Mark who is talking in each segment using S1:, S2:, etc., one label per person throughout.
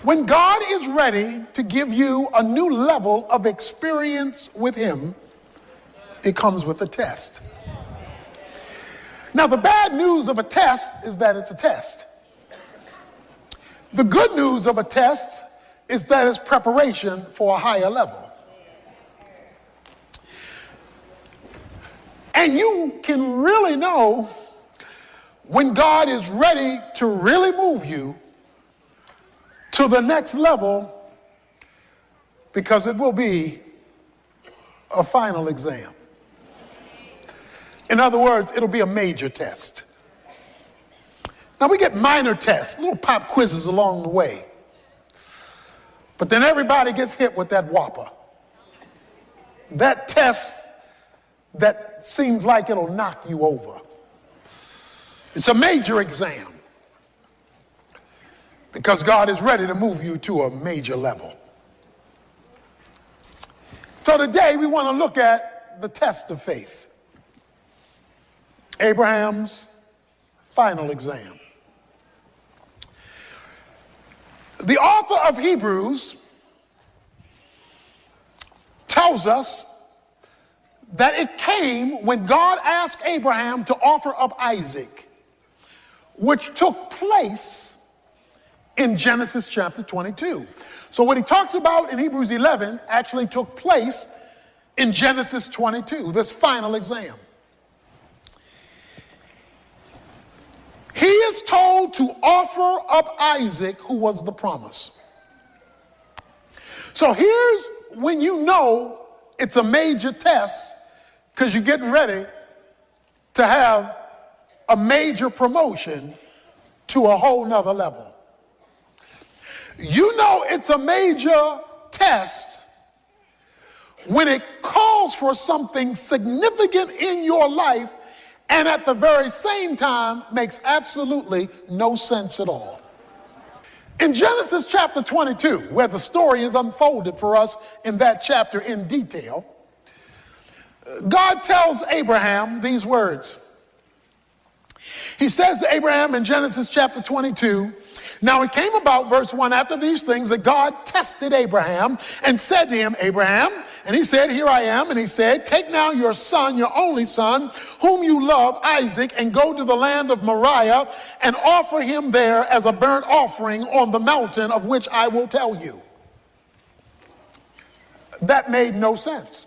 S1: When God is ready to give you a new level of experience with him, it comes with a test. Now, the bad news of a test is that it's a test. The good news of a test is that it's preparation for a higher level. And you can really know when God is ready to really move you to the next level, because it will be a final exam. In other words, it'll be a major test. Now, we get minor tests, little pop quizzes along the way. But then everybody gets hit with that whopper. That test that seems like it'll knock you over. It's a major exam, because God is ready to move you to a major level. So today we want to look at the test of faith. Abraham's final exam. The author of Hebrews tells us that it came when God asked Abraham to offer up Isaac, which took place in Genesis chapter 22. So what he talks about in Hebrews 11 actually took place in Genesis 22, this final exam. He is told to offer up Isaac, who was the promise. So here's when you know it's a major test, because you're getting ready to have a major promotion to a whole nother level. You know it's a major test when it calls for something significant in your life and at the very same time makes absolutely no sense at all. In Genesis chapter 22, where the story is unfolded for us in that chapter in detail, God tells Abraham these words. He says to Abraham in Genesis chapter 22, now it came about, verse 1, after these things that God tested Abraham and said to him, Abraham, and he said, here I am. And he said, take now your son, your only son, whom you love, Isaac, and go to the land of Moriah and offer him there as a burnt offering on the mountain of which I will tell you. That made no sense.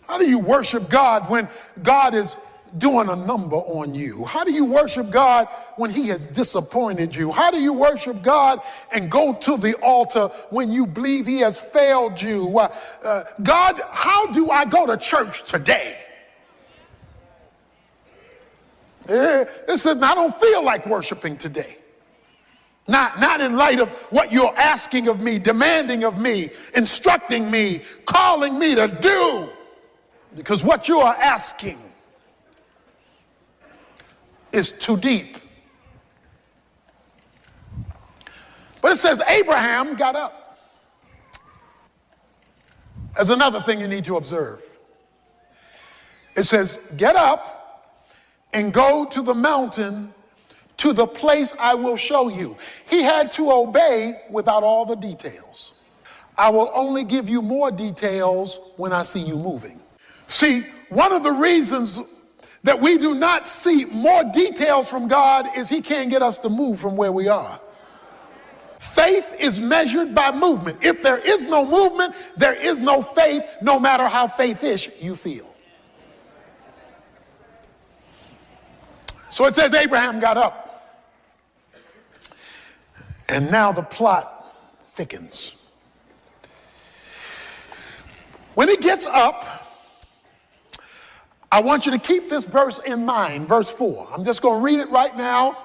S1: How do you worship God when God is doing a number on you? How do you worship God when he has disappointed you? How do you worship God and go to the altar when you believe he has failed you? God, how do I go to church today? Listen, I don't feel like worshiping today. Not in light of what you're asking of me, demanding of me, instructing me, calling me to do. Because what you are asking is too deep. But it says Abraham got up. There's another thing you need to observe. It says, get up and go to the mountain, to the place I will show you. He had to obey without all the details. I will only give you more details when I see you moving. See, one of the reasons that we do not see more details from God is he can't get us to move from where we are. Faith is measured by movement. If there is no movement, there is no faith, no matter how faith-ish you feel. So it says Abraham got up. And now the plot thickens. When he gets up, I want you to keep this verse in mind, verse 4. I'm just going to read it right now.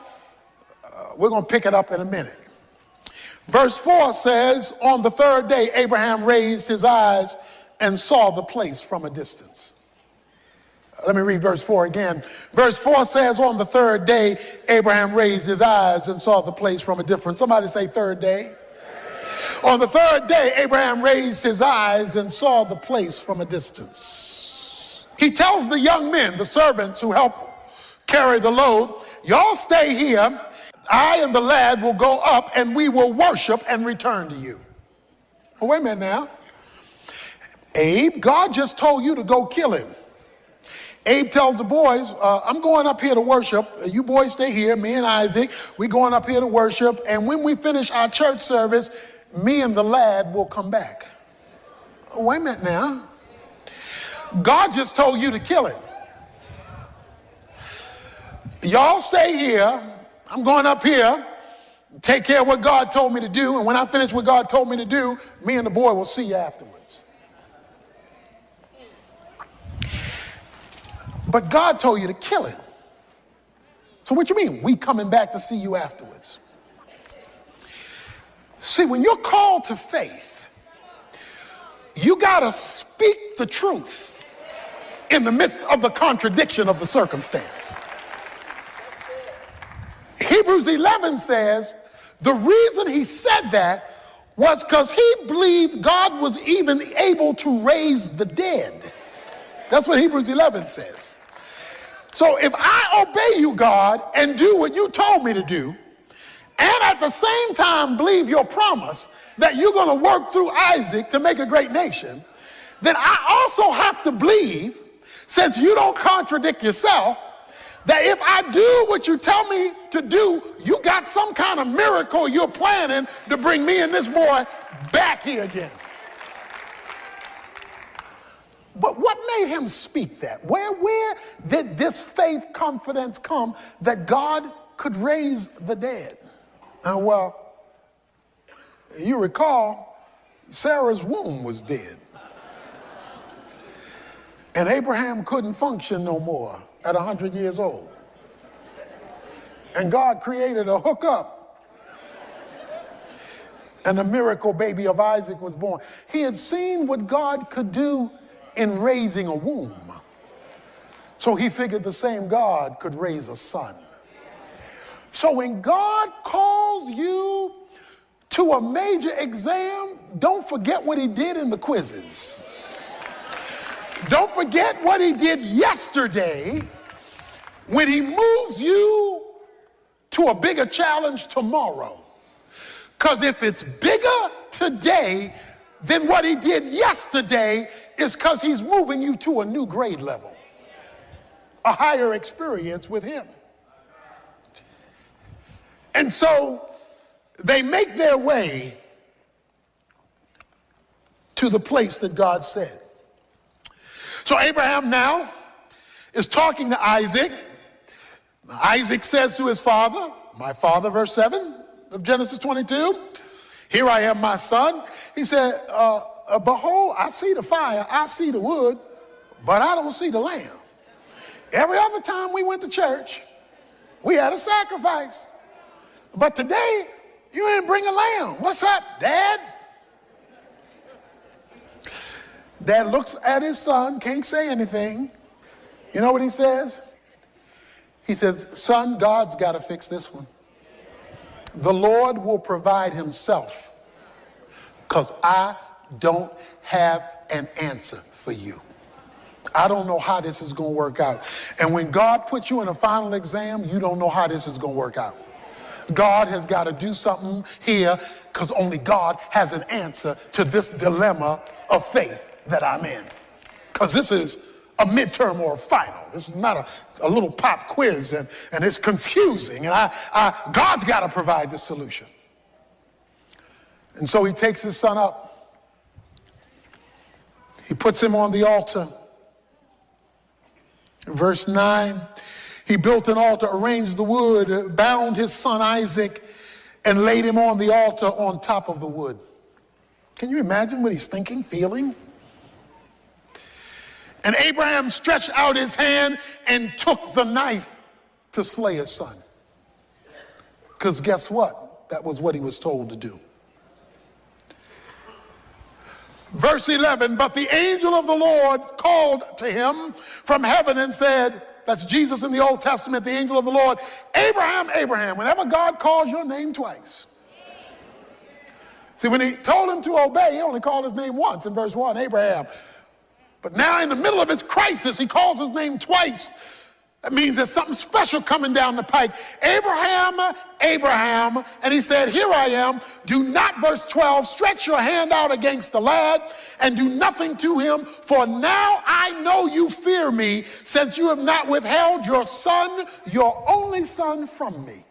S1: We're going to pick it up in a minute. Verse 4 says, on the third day, Abraham raised his eyes and saw the place from a distance. Let me read verse 4 again. Verse 4 says, on the third day, Abraham raised his eyes and saw the place from a distance. Somebody say third day. On the third day, Abraham raised his eyes and saw the place from a distance. He tells the young men, the servants who help carry the load, y'all stay here. I and the lad will go up and we will worship and return to you. Oh, wait a minute now. Abe, God just told you to go kill him. Abe tells the boys, I'm going up here to worship. You boys stay here, me and Isaac. We're going up here to worship. And when we finish our church service, me and the lad will come back. Oh, wait a minute now. God just told you to kill him. Y'all stay here. I'm going up here, take care of what God told me to do, and when I finish what God told me to do, me and the boy will see you afterwards. But God told you to kill him. So what you mean, we coming back to see you afterwards? See, when you're called to faith, you got to speak the truth in the midst of the contradiction of the circumstance. Hebrews 11 says the reason he said that was because he believed God was even able to raise the dead. That's what Hebrews 11 says. So if I obey you, God, and do what you told me to do, and at the same time believe your promise that you're going to work through Isaac to make a great nation, then I also have to believe, since you don't contradict yourself, that if I do what you tell me to do, you got some kind of miracle you're planning to bring me and this boy back here again. But what made him speak that? Where did this faith confidence come that God could raise the dead? Well, you recall, Sarah's womb was dead. And Abraham couldn't function no more at 100 years old. And God created a hookup. And the miracle baby of Isaac was born. He had seen what God could do in raising a womb. So he figured the same God could raise a son. So when God calls you to a major exam, don't forget what he did in the quizzes. Don't forget what he did yesterday when he moves you to a bigger challenge tomorrow. Because if it's bigger today than what he did yesterday, is because he's moving you to a new grade level, a higher experience with him. And so they make their way to the place that God said. So Abraham now is talking to Isaac. Isaac says to his father, my father, verse 7 of Genesis 22, here I am, my son. He said, behold, I see the fire, I see the wood, but I don't see the lamb. Every other time we went to church, we had a sacrifice. But today, you ain't bring a lamb. What's up, Dad? Dad looks at his son, can't say anything. You know what he says? He says, son, God's got to fix this one. The Lord will provide himself, because I don't have an answer for you. I don't know how this is going to work out. And when God puts you in a final exam, you don't know how this is going to work out. God has got to do something here, because only God has an answer to this dilemma of faith that I'm in. Because this is a midterm or a final. This is not a little pop quiz, and it's confusing. And God's got to provide the solution. And so he takes his son up. He puts him on the altar. Verse 9, he built an altar, arranged the wood, bound his son Isaac, and laid him on the altar on top of the wood. Can you imagine what he's thinking, feeling? And Abraham stretched out his hand and took the knife to slay his son. Because guess what? That was what he was told to do. Verse 11, but the angel of the Lord called to him from heaven and said, that's Jesus in the Old Testament, the angel of the Lord, Abraham, Abraham. Whenever God calls your name twice. See, when he told him to obey, he only called his name once in verse 1, Abraham. But now in the middle of his crisis, he calls his name twice. That means there's something special coming down the pike. Abraham, Abraham, and he said, here I am. Do not, verse 12, stretch your hand out against the lad and do nothing to him, for now I know you fear me, since you have not withheld your son, your only son, from me.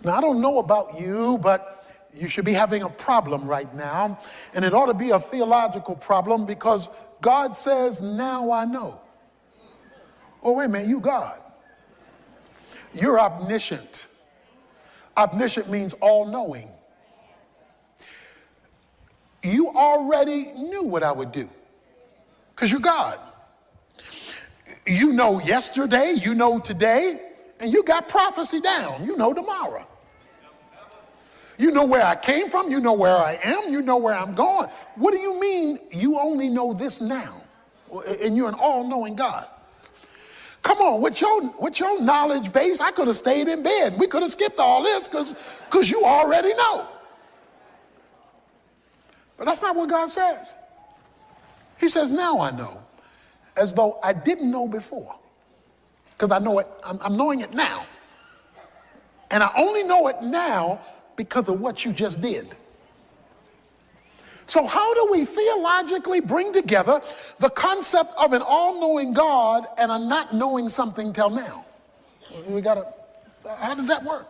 S1: Now, I don't know about you, but you should be having a problem right now, and it ought to be a theological problem, because God says, now I know. Oh, wait a minute, you God. You're omniscient. Omniscient means all-knowing. You already knew what I would do, because you're God. You know yesterday, you know today, and you got prophecy down. You know tomorrow. You know where I came from, you know where I am, you know where I'm going. What do you mean you only know this now? And you're an all-knowing God. Come on, with your knowledge base, I could have stayed in bed. We could have skipped all this because you already know. But that's not what God says. He says, now I know, as though I didn't know before. Because I know it, I'm knowing it now. And I only know it now because of what you just did. So how do we theologically bring together the concept of an all-knowing God and a not knowing something till now? How does that work?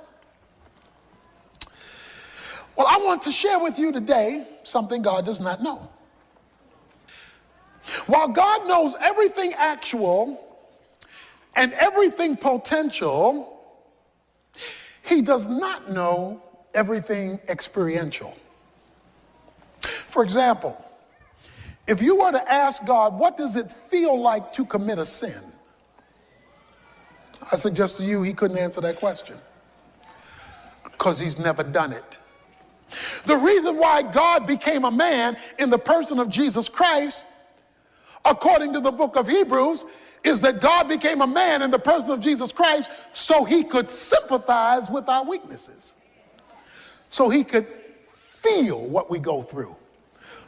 S1: Well, I want to share with you today something God does not know. While God knows everything actual and everything potential, he does not know everything experiential. For example, if you were to ask God, what does it feel like to commit a sin? I suggest to you he couldn't answer that question, because he's never done it. The reason why God became a man in the person of Jesus Christ, according to the book of Hebrews, is that God became a man in the person of Jesus Christ so he could sympathize with our weaknesses, so he could feel what we go through.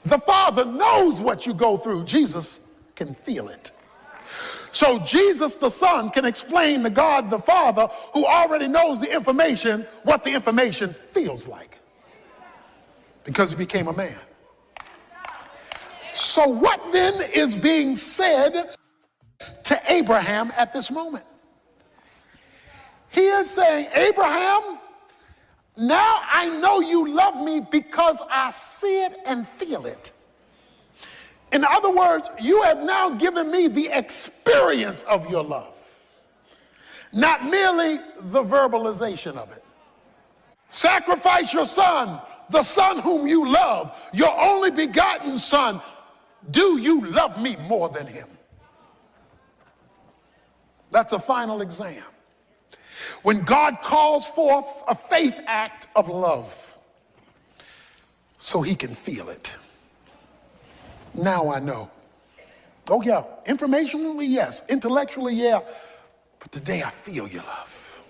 S1: The Father knows what you go through. Jesus can feel it. So Jesus the Son can explain to God the Father, who already knows the information, what the information feels like, because he became a man. So what then is being said to Abraham at this moment? He is saying, Abraham, now I know you love me because I see it and feel it. In other words, you have now given me the experience of your love, not merely the verbalization of it. Sacrifice your son, the son whom you love, your only begotten son. Do you love me more than him? That's a final exam. When God calls forth a faith act of love so he can feel it. Now I know. Oh yeah, informationally, yes. Intellectually, yeah. But today I feel your love.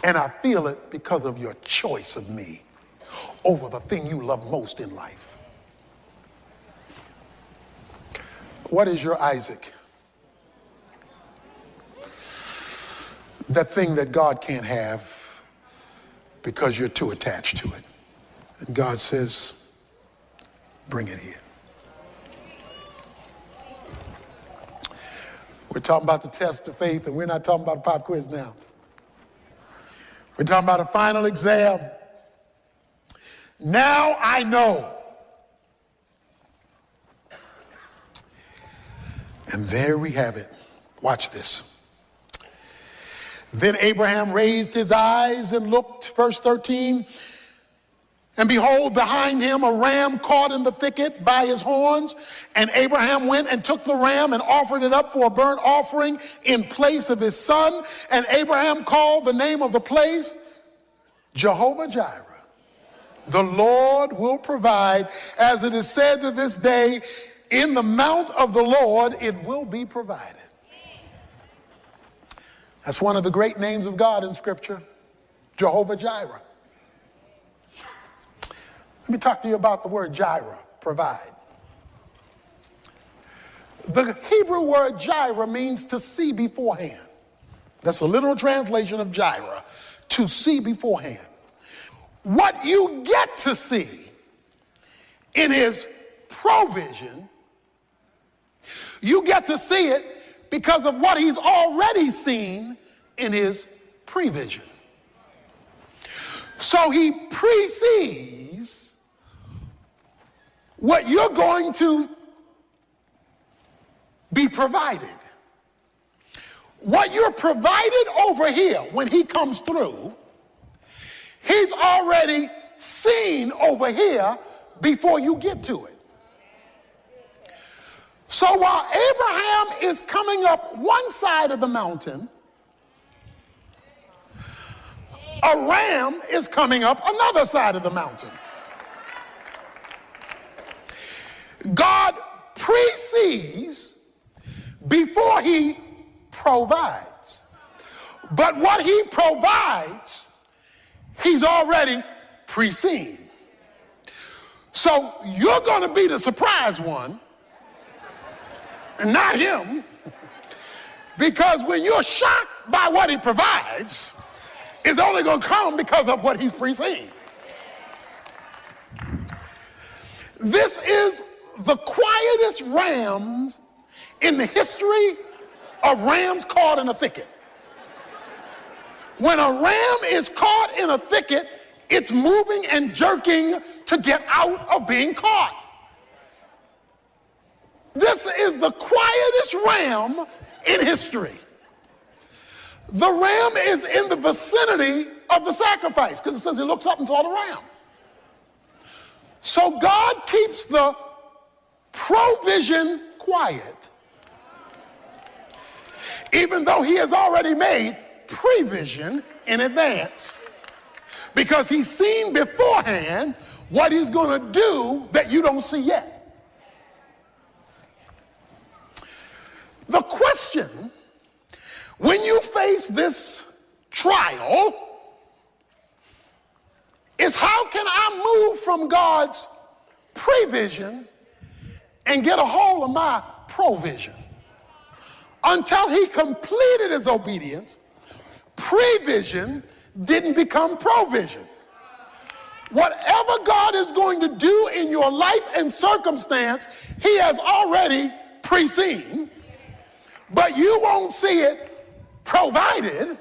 S1: And I feel it because of your choice of me over the thing you love most in life. What is your Isaac? That thing that God can't have because you're too attached to it. And God says, bring it here. We're talking about the test of faith, and we're not talking about a pop quiz now. We're talking about a final exam. Now I know. And there we have it. Watch this. Then Abraham raised his eyes and looked, verse 13, and behold, behind him a ram caught in the thicket by his horns. And Abraham went and took the ram and offered it up for a burnt offering in place of his son. And Abraham called the name of the place Jehovah Jireh. The Lord will provide, as it is said to this day, in the mount of the Lord it will be provided. That's one of the great names of God in Scripture, Jehovah Jireh. Let me talk to you about the word Jireh, provide. The Hebrew word gyra means to see beforehand. That's a literal translation of gyra, to see beforehand. What you get to see in his provision, you get to see it because of what he's already seen in his prevision. So he precedes what you're going to be provided. What you're provided over here when he comes through, he's already seen over here before you get to it. So while Abraham is coming up one side of the mountain, a ram is coming up another side of the mountain. God precedes before he provides. But what he provides, he's already preseen. So you're going to be the surprise one, and not him, because when you're shocked by what he provides, it's only going to come because of what he's preseen. This is the quietest rams in the history of rams caught in a thicket. When a ram is caught in a thicket, it's moving and jerking to get out of being caught. This is the quietest ram in history. The ram is in the vicinity of the sacrifice because it says he looks up and saw the ram. So God keeps the provision quiet, even though he has already made prevision in advance, because he's seen beforehand what he's going to do that you don't see yet. The question, when you face this trial, is how can I move from God's prevision and get a hold of my provision? Until he completed his obedience, prevision didn't become provision. Whatever God is going to do in your life and circumstance, he has already preseen, but you won't see it provided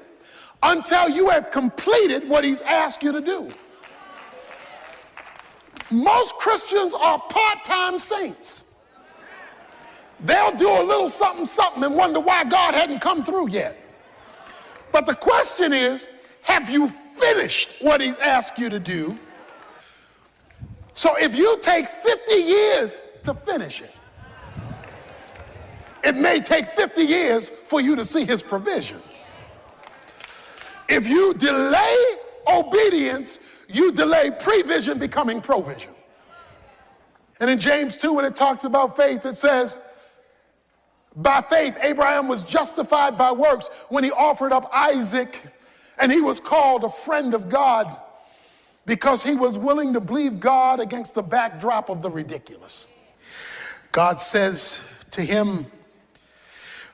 S1: until you have completed what he's asked you to do. Most Christians are part-time saints. They'll do a little something, something and wonder why God hadn't come through yet. But the question is, have you finished what he's asked you to do? So if you take 50 years to finish it, it may take 50 years for you to see his provision. If you delay obedience, you delay prevision becoming provision. And in James 2, when it talks about faith, it says, by faith, Abraham was justified by works when he offered up Isaac, and he was called a friend of God because he was willing to believe God against the backdrop of the ridiculous. God says to him,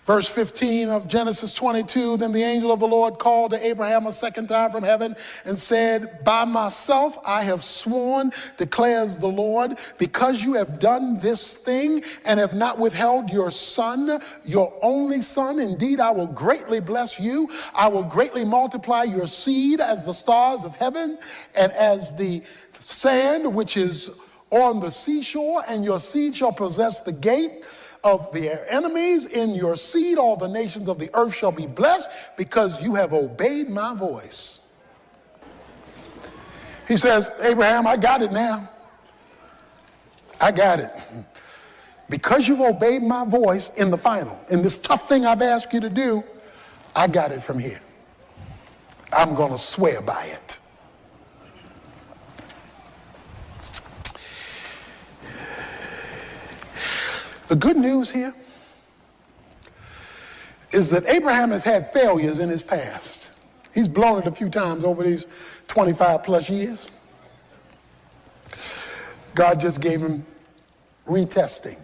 S1: verse 15 of Genesis 22, then the angel of the Lord called to Abraham a second time from heaven and said, by myself I have sworn, declares the Lord, because you have done this thing and have not withheld your son, your only son. Indeed, I will greatly bless you. I will greatly multiply your seed as the stars of heaven and as the sand which is on the seashore, and your seed shall possess the gate of their enemies. In your seed all the nations of the earth shall be blessed, because you have obeyed my voice. He says, Abraham, I got it now. I got it. Because you've obeyed my voice in the final, in this tough thing I've asked you to do, I got it from here. I'm going to swear by it. The good news here is that Abraham has had failures in his past. He's blown it a few times over these 25 plus years. God just gave him retesting.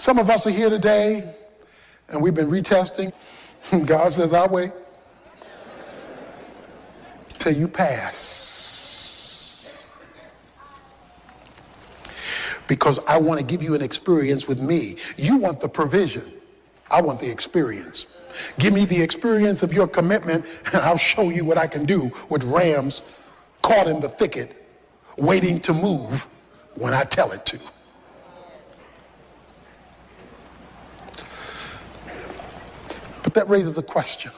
S1: Some of us are here today, and we've been retesting. God says, I'll wait till you pass. Because I want to give you an experience with me. You want the provision. I want the experience. Give me the experience of your commitment, and I'll show you what I can do with rams caught in the thicket, waiting to move when I tell it to. But that raises a question.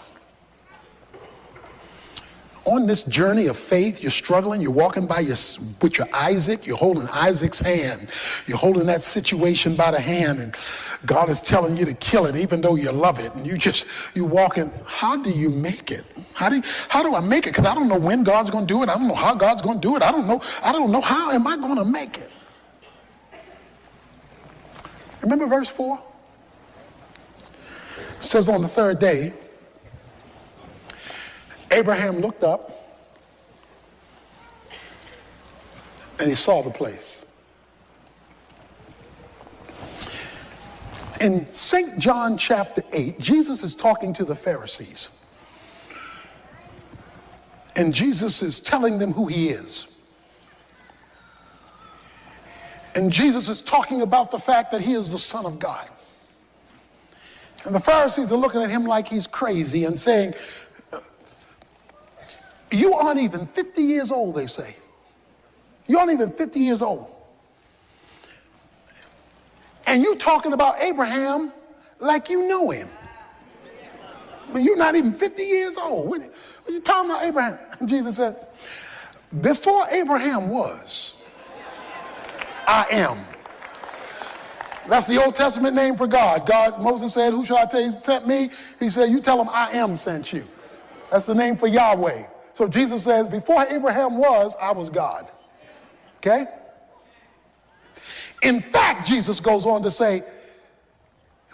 S1: On this journey of faith, you're struggling, you're walking with your Isaac, you're holding Isaac's hand. You're holding that situation by the hand, and God is telling you to kill it even though you love it. And you're walking, how do you make it? How do I make it? Because I don't know when God's going to do it. I don't know how God's going to do it. I don't know how am I going to make it? Remember verse 4? It says on the third day, Abraham looked up and he saw the place. In St. John chapter 8, Jesus is talking to the Pharisees. And Jesus is telling them who he is. And Jesus is talking about the fact that he is the Son of God. And the Pharisees are looking at him like he's crazy and saying, you aren't even 50 years old, they say. You aren't even 50 years old. And you talking about Abraham like you know him. But you're not even 50 years old. What are you talking about Abraham? And Jesus said, before Abraham was, I am. That's the Old Testament name for God. Moses said, who shall I tell you sent me? He said, you tell him I am sent you. That's the name for Yahweh. So Jesus says, before Abraham was, I was God. Okay? In fact, Jesus goes on to say,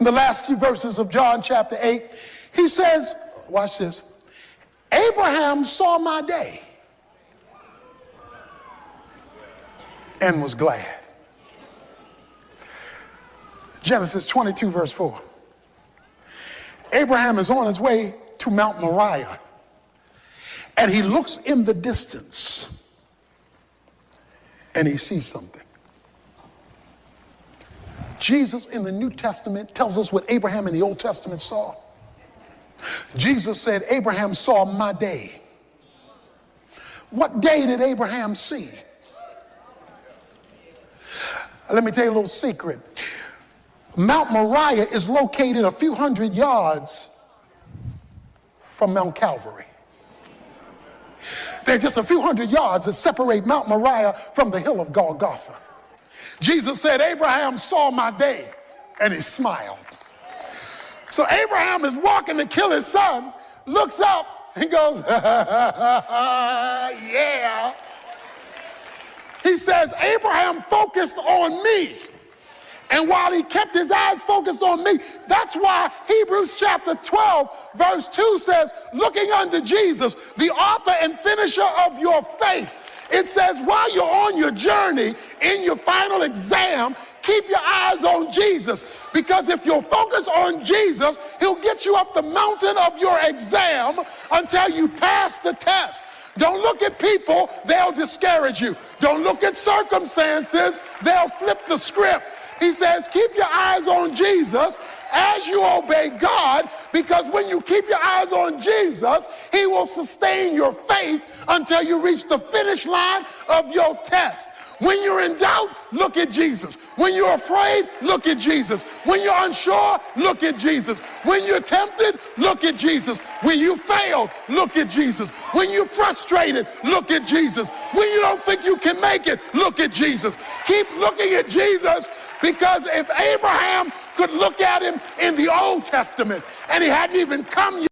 S1: in the last few verses of John chapter 8, he says, watch this, Abraham saw my day and was glad. Genesis 22 verse 4. Abraham is on his way to Mount Moriah, and he looks in the distance and he sees something. Jesus in the New Testament tells us what Abraham in the Old Testament saw. Jesus said, Abraham saw my day. What day did Abraham see? Let me tell you a little secret. Mount Moriah is located a few hundred yards from Mount Calvary. There are just a few hundred yards that separate Mount Moriah from the hill of Golgotha. Jesus said, Abraham saw my day, and he smiled. So Abraham is walking to kill his son, looks up, and goes, yeah. He says, Abraham focused on me. And while he kept his eyes focused on me, that's why Hebrews chapter 12, verse 2 says, looking unto Jesus, the author and finisher of your faith. It says, while you're on your journey, in your final exam, keep your eyes on Jesus. Because if you'll focus on Jesus, he'll get you up the mountain of your exam until you pass the test. Don't look at people, they'll discourage you. Don't look at circumstances, they'll flip the script. He says, keep your eyes on Jesus as you obey God, because when you keep your eyes on Jesus, he will sustain your faith until you reach the finish line of your test. When you're in doubt, look at Jesus. When you're afraid, look at Jesus. When you're unsure, look at Jesus. When you're tempted, look at Jesus. When you failed, look at Jesus. When you're frustrated, look at Jesus. When you don't think you can make it, look at Jesus. Keep looking at Jesus, because if Abraham could look at him in the Old Testament and he hadn't even come yet,